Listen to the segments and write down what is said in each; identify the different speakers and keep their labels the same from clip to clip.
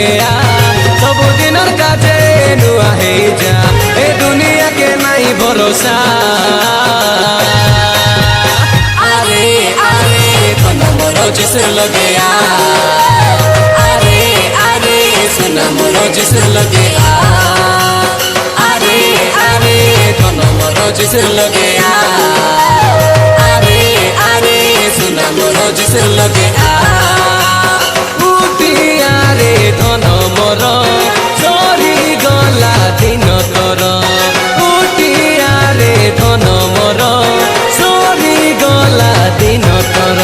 Speaker 1: लगे सब दिन काजे नुआ है जा ए दुनिया के नहीं भरोसा। अरे अरे कौन मोरो जिसर लगे अरे अरे सुना मोरो जिसर लगे अरे अरे कौन मोरो जिसर लगे अरे अरे सुना मोरो जिसर लगे उठिया रे धन मोर सरी गला दिन तोर उठिया रे धन मोर सरी गला दिन तोर।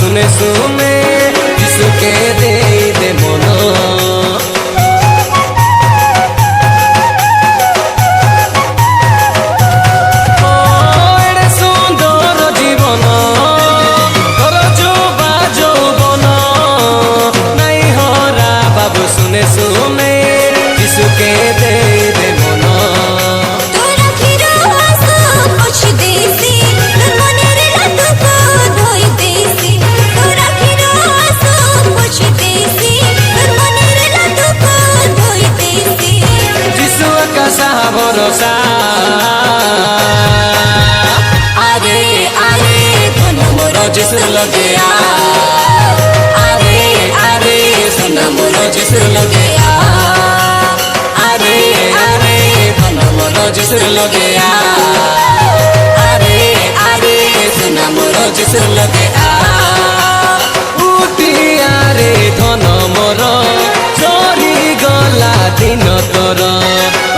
Speaker 1: सुने सुने किसके दे दे मनो एड़े सुंदर जीवन तोर जोबा जौबन नहीं हरा बाबू सुने सुने किसके दे दे मनो। भरोसा अरे अरे कौन मोरो जिसर लगे अरे अरे सुना मोरो जिसर लगे अरे अरे कौन मोरो जिसर लगे अरे अरे सुना मोरो जिसर लगे उठिया रे धन मोर सरी गला दिन तोर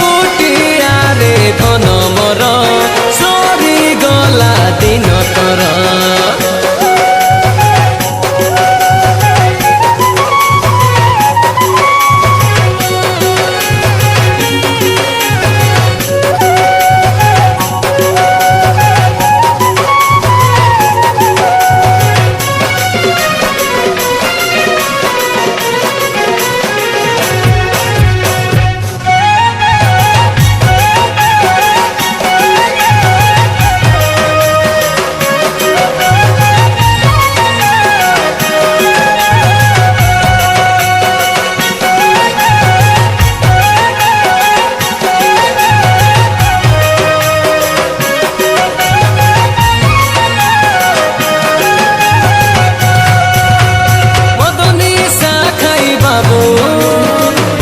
Speaker 1: उठिया रे धन मोर सरी गला दिन तोर।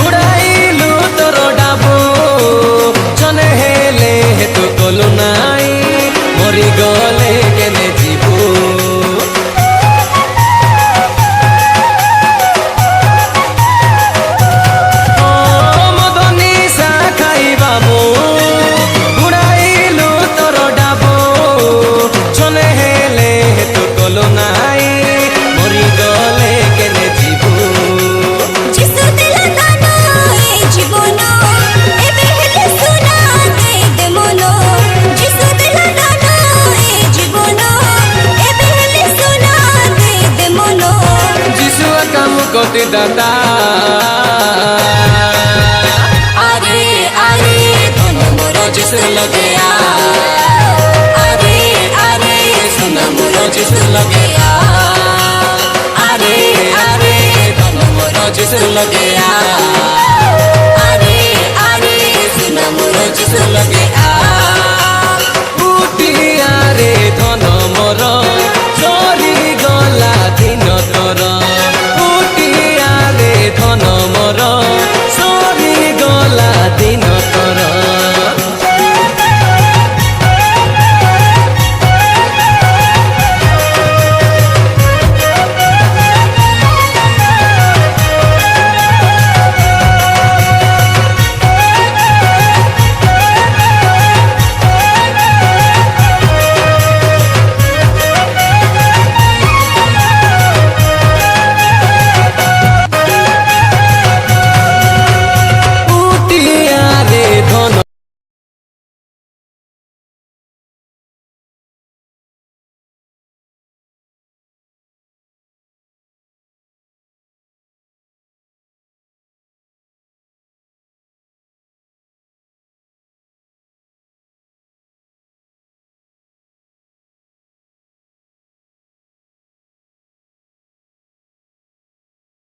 Speaker 1: उड़ाइलु तोर डाबू जने हेले हेतु कलु नाई मरी गले केने जीवू मदनी सा खाइबा मु उड़ाइलु तोर डाबू जने हेले हेतु कलु नाई मरी गले केने जीवू। कोटि दाता अरे अरे कौन मोरो जिसर लगे अरे अरे सुना मोरो जिसर लगे अरे अरे कौन मोरो जिसर लगे अरे अरे सुना मोरो जिसर लगे।